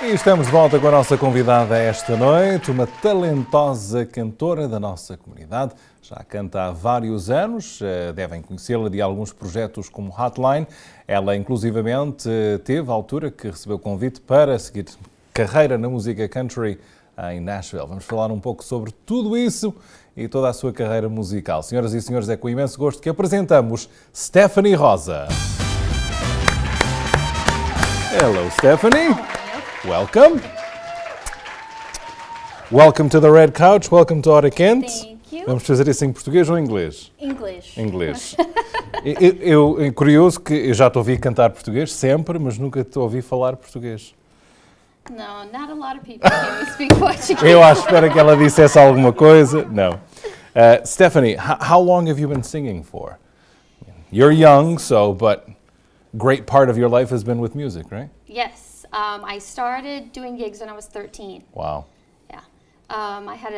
E estamos de volta com a nossa convidada esta noite, uma talentosa cantora da nossa comunidade. Já canta há vários anos, devem conhecê-la de alguns projetos como Hotline. Ela, inclusivamente, teve a altura que recebeu convite para seguir carreira na música country em Nashville. Vamos falar um pouco sobre tudo isso e toda a sua carreira musical. Senhoras e senhores, é com imenso gosto que apresentamos Stephanie Rosa. Hello, Stephanie. Welcome. Welcome to the Red Couch. Welcome to HORA Quente. Thank you. Vamos fazer isso em português ou em inglês? English. Inglês. eu curioso que eu já te ouvi cantar português sempre, mas nunca te ouvi falar português. No, not a lot of people hear me speak Portuguese. Eu acho, espero que ela dissesse alguma coisa. Não. Stephanie, how long have you been singing for? You're young, but great part of your life has been with music, right? Yes. I started doing gigs when I was 13. Wow. Yeah. I had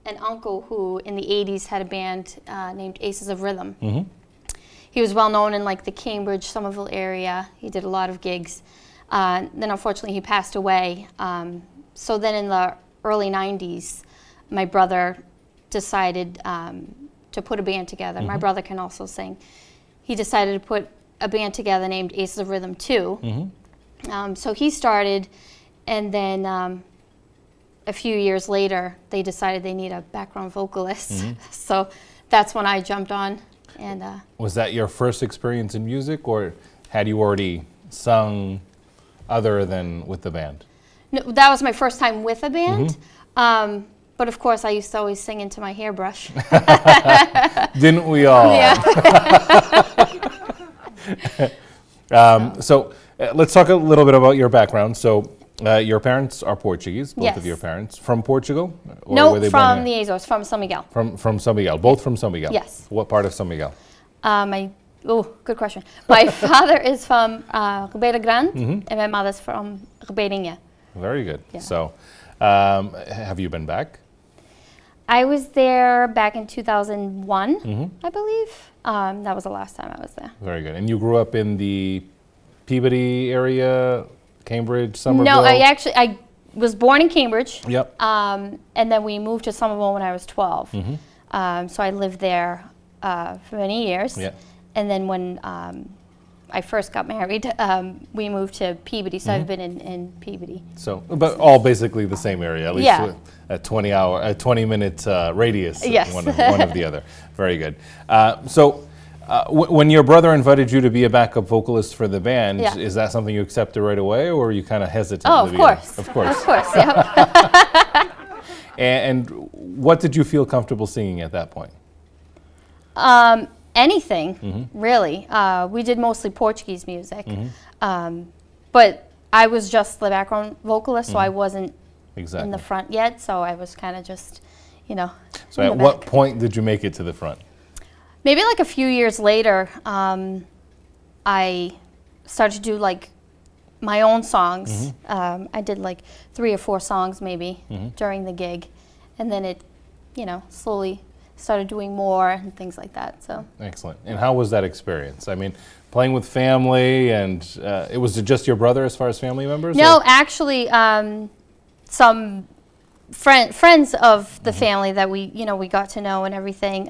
an uncle who in the 80s had a band named Aces of Rhythm. Mm-hmm. He was well known in like the Cambridge, Somerville area. He did a lot of gigs. Then unfortunately he passed away. So then in the early 90s, my brother decided to put a band together. Mm-hmm. My brother can also sing. He decided to put a band together named Aces of Rhythm 2. Mm-hmm. So he started, and then a few years later, they decided they need a background vocalist. Mm-hmm. So that's when I jumped on. And was that your first experience in music, or had you already sung other than with the band? No, that was my first time with a band. Mm-hmm. But of course, I used to always sing into my hairbrush. Didn't we all? Yeah. Let's talk a little bit about your background. So, your parents are Portuguese, both Yes. of your parents. From Portugal? Or No, were they from born the Azores, from São Miguel. From São Miguel, both from São Miguel? Yes. What part of São Miguel? Good question. My father is from Ribeira Grande, Mm-hmm. and my mother's from Ribeirinha. Very good. Yeah. So, have you been back? I was there back in 2001, Mm-hmm. I believe. That was the last time I was there. Very good. And you grew up in the Peabody area, Cambridge, Somerville? No, I was born in Cambridge. Yep. And then we moved to Somerville when I was 12. Mm-hmm. So I lived there for many years. Yeah. And then when I first got married, we moved to Peabody. So I've been in Peabody. So, but all basically the same area, at least Yeah. with a 20-minute radius, Yes. one of the other. Very good. When your brother invited you to be a backup vocalist for the band, Yeah. is that something you accepted right away, or were you kind of hesitant? Oh, in the of course. beginning? Of course. Of course, yeah. And what did you feel comfortable singing at that point? Anything, really. We did mostly Portuguese music. But I was just the background vocalist, so I wasn't Exactly. in the front yet, so I was kind of just, So in at the what back. point did you make it to the front? Maybe like a few years later, I started to do like my own songs. I did like 3 or 4 songs maybe during the gig, and then it, slowly started doing more and things like that. So Excellent. And how was that experience? I mean, playing with family, and it was just your brother as far as family members? no, or? actually, some friends of the family that we got to know and everything.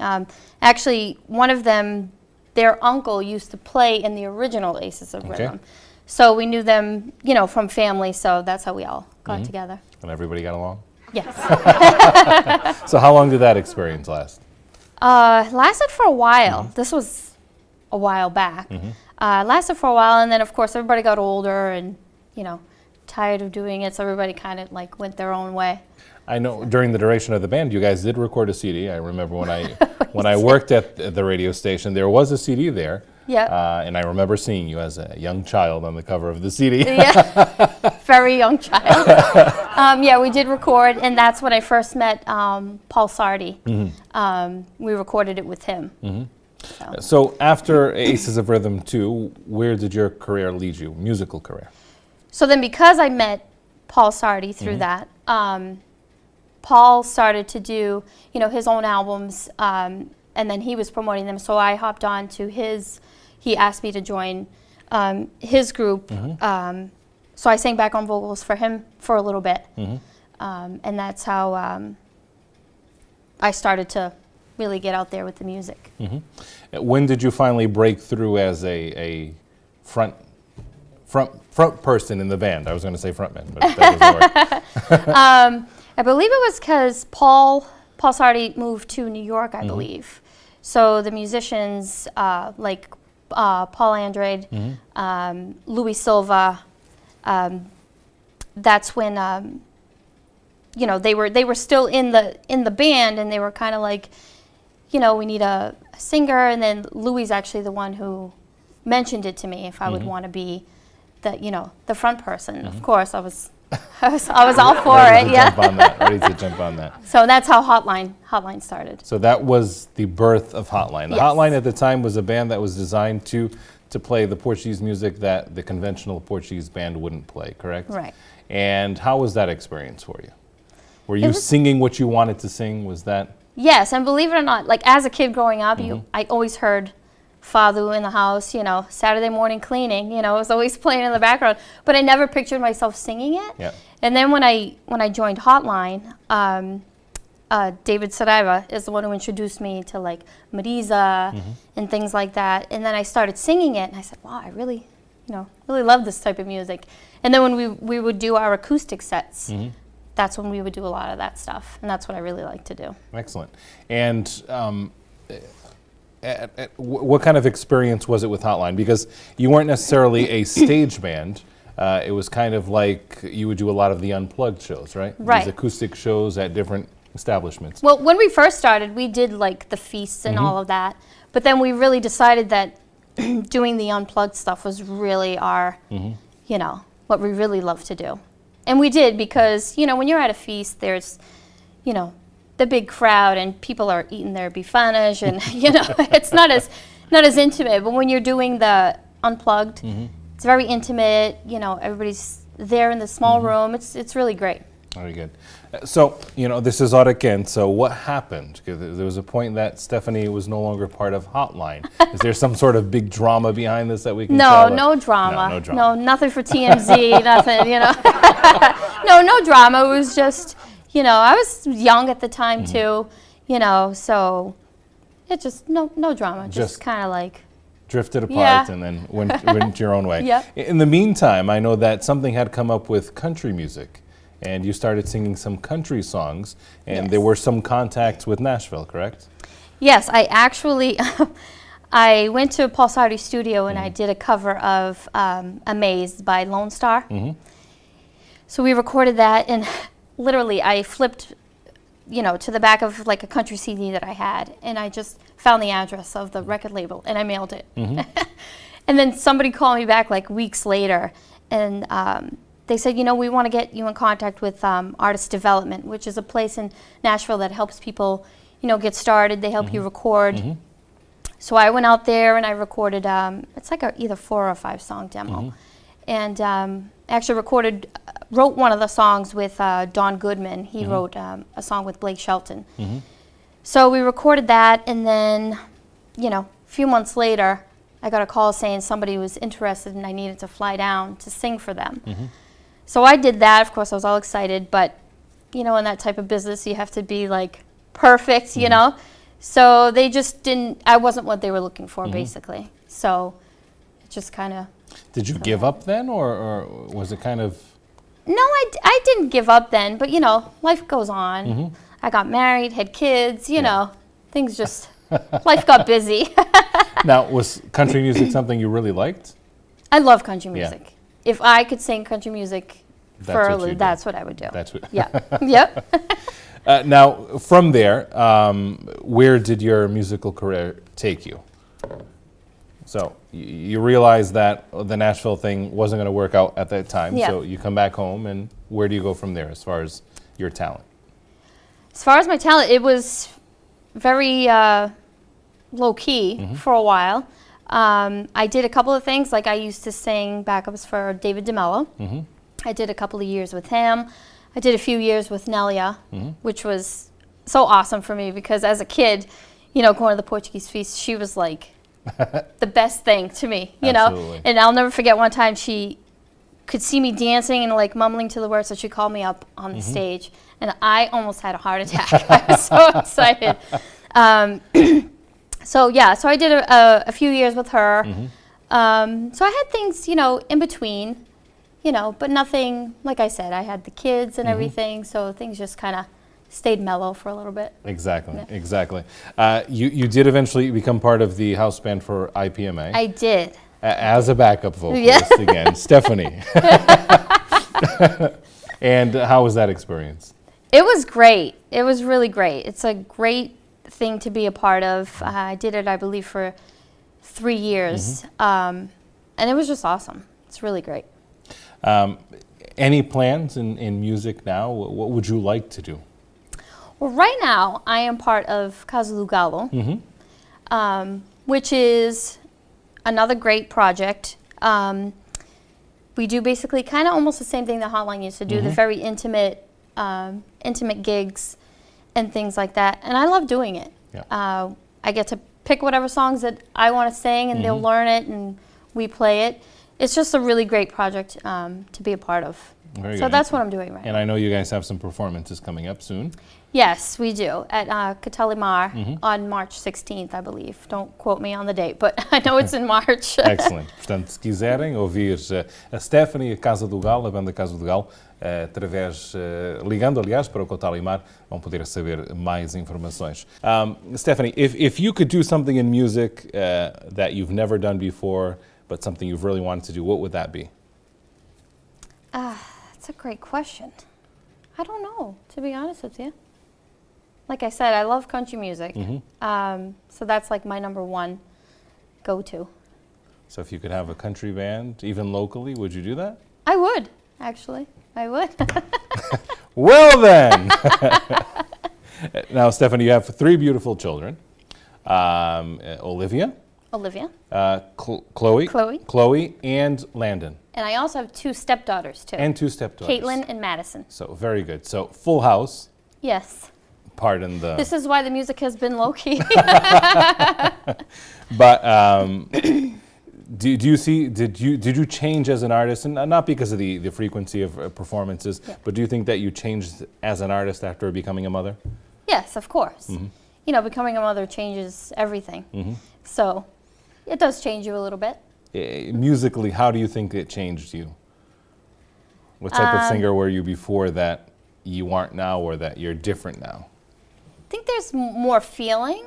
Actually, one of them, their uncle used to play in the original Aces of Rhythm. So we knew them, from family, so that's how we all got together. And everybody got along? Yes. So how long did that experience last? Lasted for a while. This was a while back. Lasted for a while, and then of course everybody got older and, tired of doing it, so everybody kind of like went their own way. I know during the duration of the band, you guys did record a CD. I remember when I worked at the radio station, there was a CD there. Yeah. And I remember seeing you as a young child on the cover of the CD. Yeah. Very young child. Yeah, we did record, and that's when I first met Paul Sardi. We recorded it with him. So after Aces of Rhythm 2, where did your career lead you, musical career? So then because I met Paul Sardi through that, Paul started to do, his own albums, and then he was promoting them. So I hopped on to he asked me to join his group, so I sang background vocals for him for a little bit. And that's how I started to really get out there with the music. When did you finally break through as a front person in the band? I was going to say frontman, but that doesn't work. I believe it was because Paul Sardi moved to New York, I believe. So the musicians like Paul Andrade, Louis Silva, that's when you know, they were still in the band, and they were kind of like, you know, we need a singer. And then Louis is actually the one who mentioned it to me if I would want to be the front person. Of course, I was all for it. Ready to jump on that. So that's how Hotline started. So that was the birth of Hotline. The Hotline at the time was a band that was designed to play the Portuguese music that the conventional Portuguese band wouldn't play, correct? Right. And how was that experience for you? Were you singing what you wanted to sing? Was that? Yes, and believe it or not, like as a kid growing up, I always heard Fado in the house, you know, Saturday morning cleaning, you know, it was always playing in the background, but I never pictured myself singing it. Yeah. And then when I joined Hotline, David Saraiva is the one who introduced me to like Marisa and things like that. And then I started singing it, and I said, wow, I really love this type of music. And then when we would do our acoustic sets, that's when we would do a lot of that stuff, and that's what I really like to do. Excellent. And what kind of experience was it with Hotline? Because you weren't necessarily a stage band. It was kind of like you would do a lot of the unplugged shows, right? Right. These acoustic shows at different establishments. Well, when we first started, we did like the feasts and all of that, but then we really decided that doing the unplugged stuff was really our, you know, what we really love to do. And we did, because, you know, when you're at a feast, there's, you know, the big crowd and people are eating their bifanas, and, you know, it's not as intimate. But when you're doing the unplugged, it's very intimate. You know, everybody's there in the small room. It's really great. Very good. So, you know, this is Hora Quente, so what happened? Because there was a point that Stephanie was no longer part of Hotline. Is there some sort of big drama behind this that we can tell? No drama. No drama. No, nothing for TMZ, nothing, you know. No drama. It was just, you know, I was young at the time too, you know, so it just, no drama. Just kind of like drifted apart and then went your own way. Yeah. In the meantime, I know that something had come up with country music, and you started singing some country songs, and there were some contacts with Nashville, correct? Yes, I actually, I went to Paul Sardi's studio and I did a cover of Amazed by Lone Star. So we recorded that, and literally I flipped, you know, to the back of like a country CD that I had, and I just found the address of the record label and I mailed it. And then somebody called me back like weeks later, and they said, you know, we want to get you in contact with Artist Development, which is a place in Nashville that helps people, you know, get started. They help you record. So I went out there and I recorded, it's like either 4 or 5 song demo. And actually wrote one of the songs with Don Goodman. He wrote a song with Blake Shelton. So we recorded that, and then, you know, a few months later, I got a call saying somebody was interested and I needed to fly down to sing for them. So I did that. Of course, I was all excited, but, you know, in that type of business, you have to be like perfect, you know? So they just didn't, I wasn't what they were looking for, basically. So it just kind of. Did you give up then, or was it kind of? No, I didn't give up then, but, you know, life goes on. I got married, had kids, you know, things just, life got busy. Now, was country music something you really liked? I love country music. If I could sing country music that's what I would do. That's what. Yep. Now, from there, where did your musical career take you? So you realized that the Nashville thing wasn't going to work out at that time. So you come back home, and where do you go from there as far as your talent? As far as my talent, it was very low-key for a while. I did a couple of things, like I used to sing backups for David DeMello. I did a couple of years with him. I did a few years with Nelia, which was so awesome for me, because as a kid, you know, going to the Portuguese feast, she was like the best thing to me, you know. And I'll never forget one time she could see me dancing and like mumbling to the words, so she called me up on the stage, and I almost had a heart attack. I was so excited. So yeah, so I did a few years with her. So I had things, you know, in between, you know, but nothing, like I said, I had the kids and everything, so things just kind of stayed mellow for a little bit. Exactly, exactly. You did eventually become part of the house band for IPMA. I did. As a backup vocalist again, Stephanie. And how was that experience? It was great. It was really great. It's a great thing to be a part of. I did it, I believe, for 3 years. And it was just awesome. It's really great. Any plans in music now? What would you like to do? Well, right now, I am part of Casa do Galo, which is another great project. We do basically kind of almost the same thing that Hotline used to do, the very intimate gigs and things like that. And I love doing it. Yeah. I get to pick whatever songs that I want to sing, and they'll learn it, and we play it. It's just a really great project to be a part of. Very so good. That's what I'm doing right now. And I know you guys have some performances coming up soon. Yes, we do, at Catalimar on March 16th, I believe. Don't quote me on the date, but I know it's in March. Excellent. Portanto, se quiserem ouvir a Stephanie, a Casa do Galo, a banda Casa do Galo, ligando, aliás, para o Catalimar, vão poder saber mais informações. Stephanie, if you could do something in music that you've never done before, but something you've really wanted to do, what would that be? That's a great question. I don't know, to be honest with you. Like I said, I love country music, so that's like my #1 go-to. So if you could have a country band, even locally, would you do that? I would, actually. I would. Well then! Now, Stephanie, you have 3 beautiful children. Olivia, Chloe, and Landon. And I also have 2 stepdaughters, too. And 2 stepdaughters. Caitlin and Madison. So, very good. So, full house. Yes. Pardon the... This is why the music has been low-key. But did you change as an artist, and not because of the frequency of performances, but do you think that you changed as an artist after becoming a mother? Yes, of course. You know, becoming a mother changes everything. So it does change you a little bit. Musically, how do you think it changed you? What type of singer were you before that you aren't now, or that you're different now? I think there's more feeling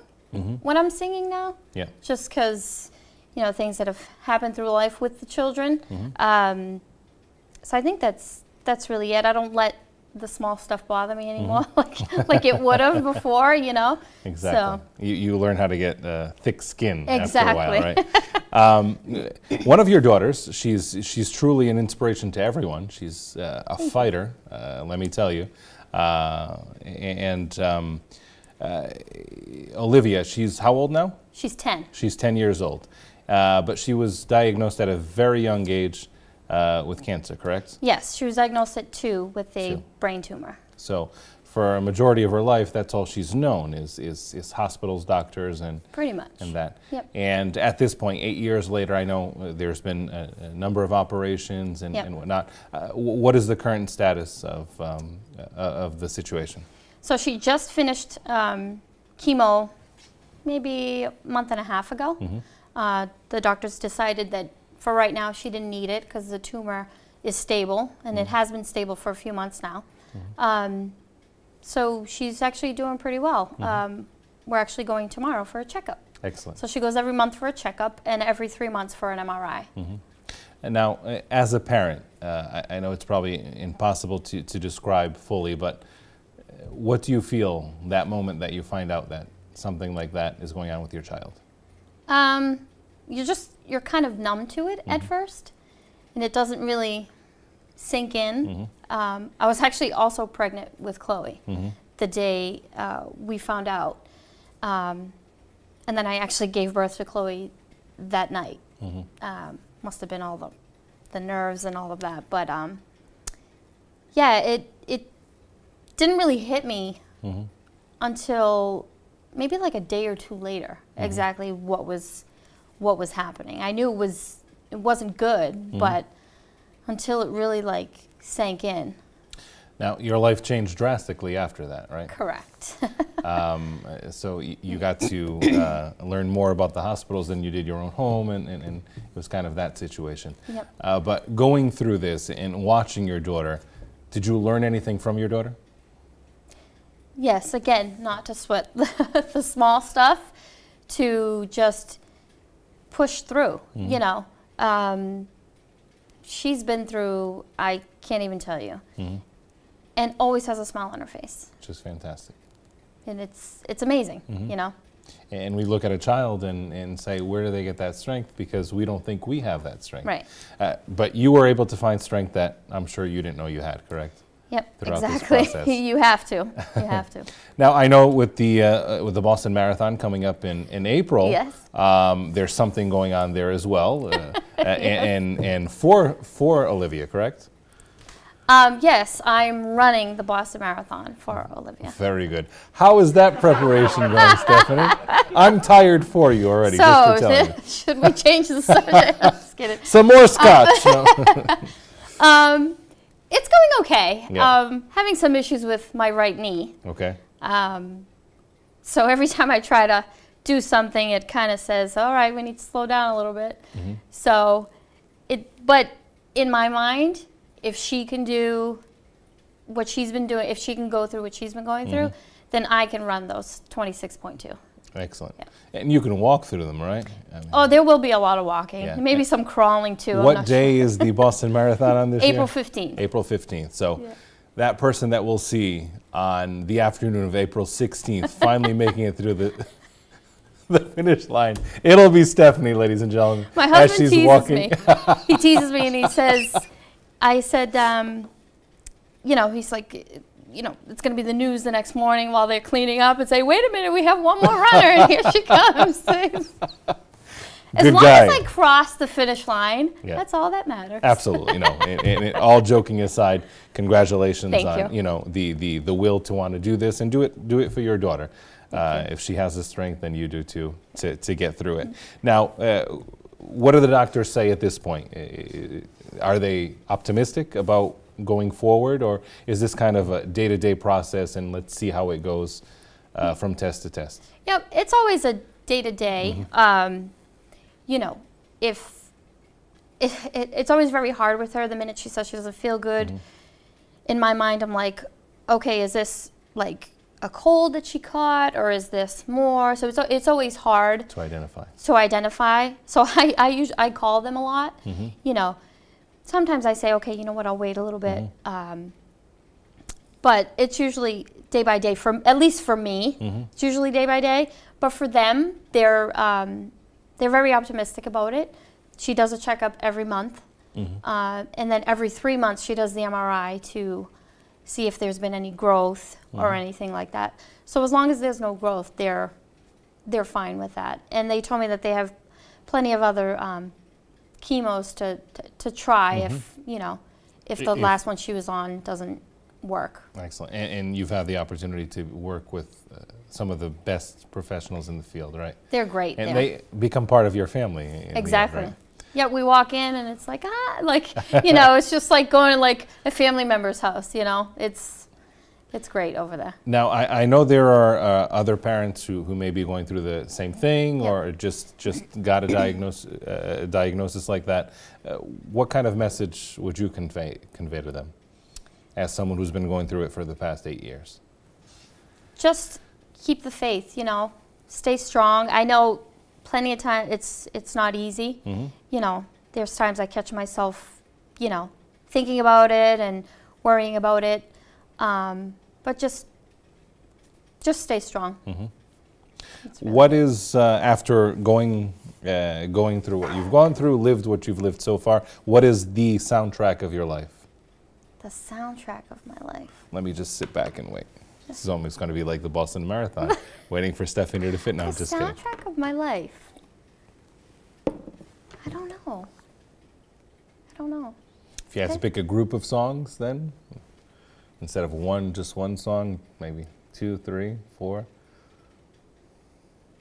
when I'm singing now. Yeah. Just because, you know, things that have happened through life with the children. So I think that's really it. I don't let the small stuff bother me anymore, like it would have before, you know. Exactly. So. You learn how to get thick skin after a while, right? One of your daughters, she's truly an inspiration to everyone. She's a fighter, let me tell you. Olivia, she's how old now? She's 10. She's 10 years old. But she was diagnosed at a very young age with cancer, correct? Yes, she was diagnosed at 2 with a brain tumor. So for a majority of her life, that's all she's known is hospitals, doctors, and pretty much and that. Yep. And at this point, 8 years later, I know there's been a number of operations and whatnot. What is the current status of the situation? So she just finished chemo maybe a month and a half ago. The doctors decided that for right now she didn't need it because the tumor is stable, and it has been stable for a few months now. So she's actually doing pretty well. We're actually going tomorrow for a checkup. Excellent. So she goes every month for a checkup and every 3 months for an MRI. And now, as a parent, I know it's probably impossible to describe fully, but what do you feel that moment that you find out that something like that is going on with your child? You're kind of numb to it at first, and it doesn't really sink in. I was actually also pregnant with Chloe the day we found out, and then I actually gave birth to Chloe that night. Must have been all the nerves and all of that, but yeah, it didn't really hit me until maybe like a day or 2 later, exactly what was happening. I knew it wasn't good, but until it really like sank in. Now, your life changed drastically after that, right? Correct. So you got to learn more about the hospitals than you did your own home, and it was kind of that situation. Yep. But going through this and watching your daughter, did you learn anything from your daughter? Yes, again, not to sweat the small stuff, to just push through, you know. She's been through, I can't even tell you. And always has a smile on her face. Which is fantastic. And it's amazing, you know. And we look at a child and say, where do they get that strength? Because we don't think we have that strength. Right. But you were able to find strength that I'm sure you didn't know you had, correct? Yep, Throughout this exactly. process. You have to. You have to. Now, I know with the Boston Marathon coming up in April, Yes. There's something going on there as well. And for Olivia, correct? Yes, I'm running the Boston Marathon for Olivia. Very good. How is that preparation going, Stephanie? I'm tired for you already, So, just to tell you. should we change the subject? I'm just kidding. Some more scotch. No. It's going okay. Yeah. Having some issues with my right knee. Okay. So every time I try to do something, it kind of says, all right, we need to slow down a little bit. So, but in my mind, if she can do what she's been doing, if she can go through what she's been going through, then I can run those 26.2. Excellent. Yeah. And you can walk through them, right? I mean, Oh, there will be a lot of walking. Yeah. Maybe some crawling too. what day is the Boston Marathon on this April year? 15th. April 15th. So Yeah. that person that we'll see on the afternoon of April 16th, finally making it through the finish line, it'll be Stephanie, ladies and gentlemen. My as husband she's teases walking. me. He teases me and he says, I said, you know, he's like, you know, it's going to be the news the next morning while they're cleaning up and say, wait a minute, we have one more runner and here she comes. As Good long guy. as I cross the finish line, Yeah. that's all that matters. Absolutely, no. And all joking aside, congratulations Thank on you. know the will to want to do this and do it for your daughter. Thank you. If she has the strength, then you do too to get through it. Now, what do the doctors say at this point? Are they optimistic about going forward, or is this kind of a day-to-day process and let's see how it goes from test to test? Yep, it's always a day-to-day. You know, it's always very hard with her the minute she says she doesn't feel good. In my mind, I'm like, okay, is this like a cold that she caught, or is this more? So it's always hard To identify. So I call them a lot. You know, sometimes I say, okay, you know what, I'll wait a little bit. But it's usually day by day, at least for me, it's usually day by day. But for them, they're very optimistic about it. She does a checkup every month. And then every 3 months, she does the MRI to see if there's been any growth or anything like that. So as long as there's no growth, they're fine with that. And they told me that they have plenty of other chemos to try if, you know, if the last one she was on doesn't work. Excellent. And you've had the opportunity to work with some of the best professionals in the field, right? They're great. And they become part of your family. Exactly. The end, right? Yeah, we walk in and it's like, you know, it's just like going to like a family member's house, you know. It's great over there. Now, I know there are other parents who may be going through the same thing or just got a diagnosis like that. What kind of message would you convey to them as someone who's been going through it for the past 8 years? Just keep the faith, you know. Stay strong. I know plenty of time it's not easy. You know, there's times I catch myself, you know, thinking about it and worrying about it. But just stay strong. What is after going through what you've gone through, lived what you've lived so far? What is the soundtrack of your life? The soundtrack of my life. Let me just sit back and wait. This is almost going to be like the Boston Marathon, waiting for Stephanie to fit. No, I'm just kidding. The soundtrack of my life. I don't know. If you had to pick a group of songs, then instead of just one song, maybe 2, 3, 4.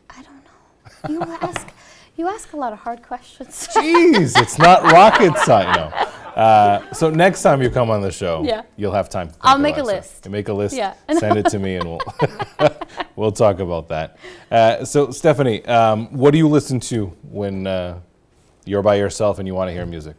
I don't know. You ask a lot of hard questions. Jeez, it's not rocket science. So next time you come on the show, you'll have time to think I'll make a about list. stuff. Make a list, Yeah. send it to me, and we'll talk about that. So Stephanie, what do you listen to when you're by yourself and you want to hear music?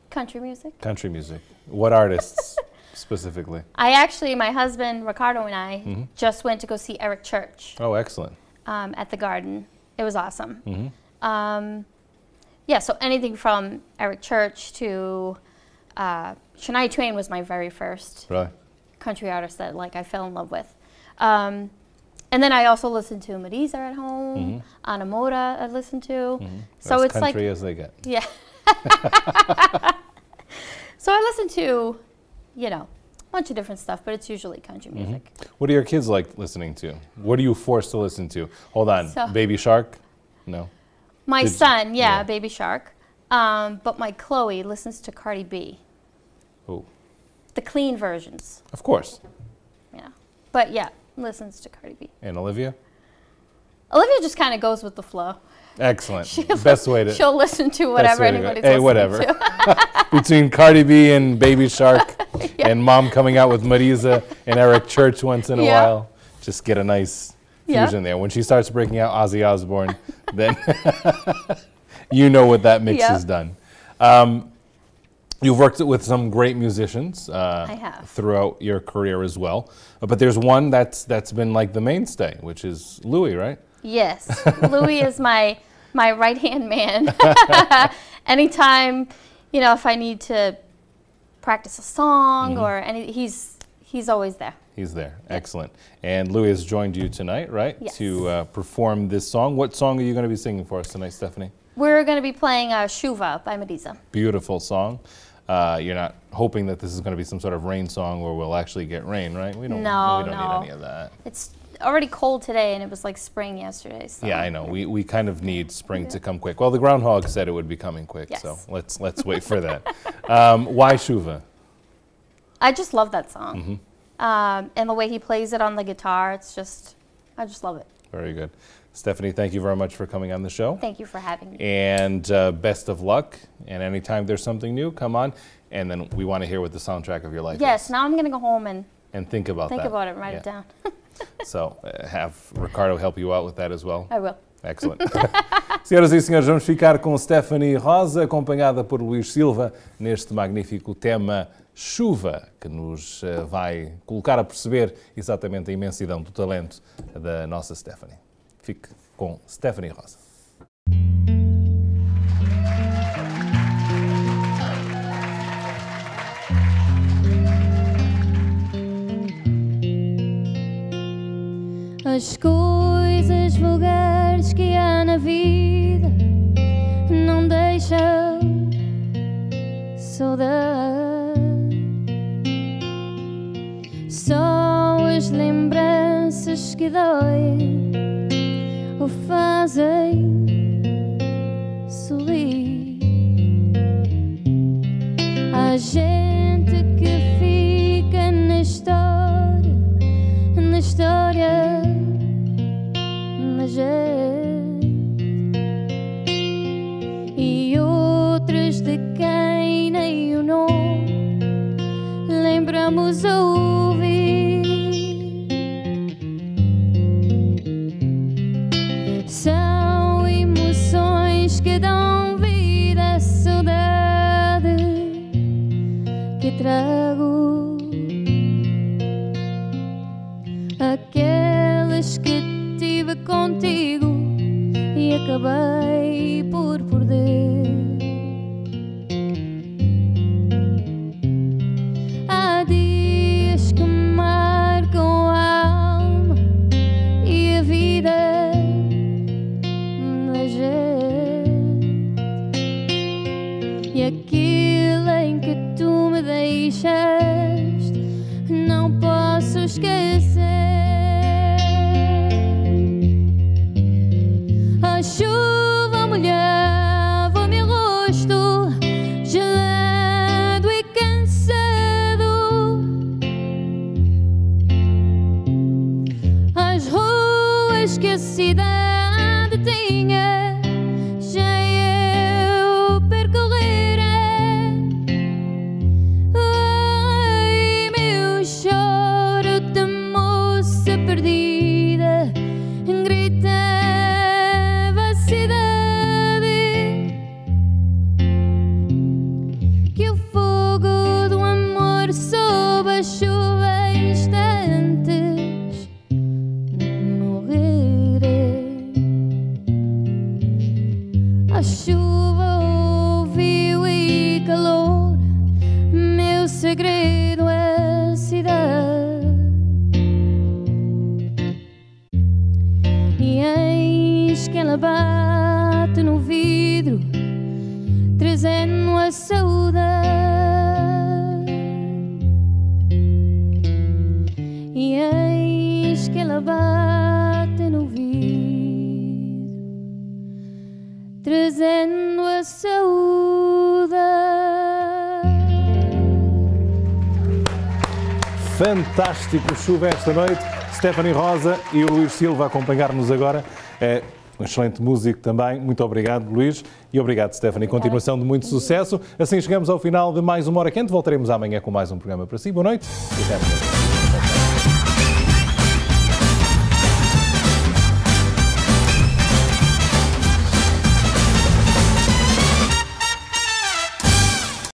Country music. Country music. What artists specifically? My husband, Ricardo, and I just went to go see Eric Church. Oh, excellent. At the Garden. It was awesome. Yeah, so anything from Eric Church to Shania Twain was my very first country artist that I fell in love with. And then I also listened to Musica at home, Ana Moura I listened to. So it's country as they get. Yeah. So I listen to, a bunch of different stuff, but it's usually country music. What do your kids like listening to? What are you forced to listen to? Hold on, Baby Shark? No? My son, Baby Shark. But my Chloe listens to Cardi B. Oh. The clean versions. Of course. Yeah. But listens to Cardi B. And Olivia? Olivia just kind of goes with the flow. Excellent. Best way to... She'll listen to whatever anybody's listening to. Between Cardi B and Baby Shark and Mom coming out with Marisa and Eric Church once in a while, just get a nice fusion there. When she starts breaking out Ozzy Osbourne, then you know what that mix has done. You've worked with some great musicians I have. Throughout your career as well. But there's one that's been like the mainstay, which is Louis, right? Yes. Louis is my right-hand man. Anytime, if I need to practice a song or he's always there. He's there. Excellent. And Louis has joined you tonight, right? Yes. To perform this song. What song are you going to be singing for us tonight, Stephanie? We're going to be playing Chuva by Musica. Beautiful song. You're not hoping that this is going to be some sort of rain song where we'll actually get rain, right? We don't need any of that. It's already cold today, and it was like spring yesterday. So. Yeah, I know. We kind of need spring to come quick. Well, the groundhog said it would be coming quick, so let's wait for that. Why Chuva? I just love that song. And the way he plays it on the guitar, I just love it. Very good. Stephanie, thank you very much for coming on the show. Thank you for having me. And best of luck. And anytime there's something new, come on. And then we want to hear what the soundtrack of your life is. Yes, now I'm going to go home and think about that. Think about it and write it down. So have Ricardo help you out with that as well? I will. Excellent. Senhoras e senhores, vamos ficar com Stephanie Rosa, acompanhada por Luís Silva, neste magnífico tema Chuva, que nos vai colocar a perceber exatamente a imensidão do talento da nossa Stephanie. Fique com Stephanie Rosa. As coisas vulgares que há na vida não deixam saudade. Só as lembranças que doem o fazem sorrir. Há gente que fica na história da gente, e outras de quem nem o nome lembramos a ouvir. São emoções que dão vida à saudade que trago, aquelas que tive contigo e acabei por perder. Há dias que marcam a alma e a vida da gente, e aquilo em que tu me deixaste não posso esquecer. A chuva molhava meu rosto, gelado e cansado. As ruas que a cidade tinha já eu percorrera. segredo é a cidade. E eis que ela bate no vidro, trazendo a saudade. E eis que ela bate no vidro, trazendo a saudade. Fantástico, chuva esta noite. Stephanie Rosa e o Luís Silva a acompanhar-nos agora. Um excelente músico também. Muito obrigado, Luís. E obrigado, Stephanie. Continuação de muito sucesso. Assim chegamos ao final de mais uma Hora Quente. Voltaremos amanhã com mais um programa para si. Boa noite e até amanhã.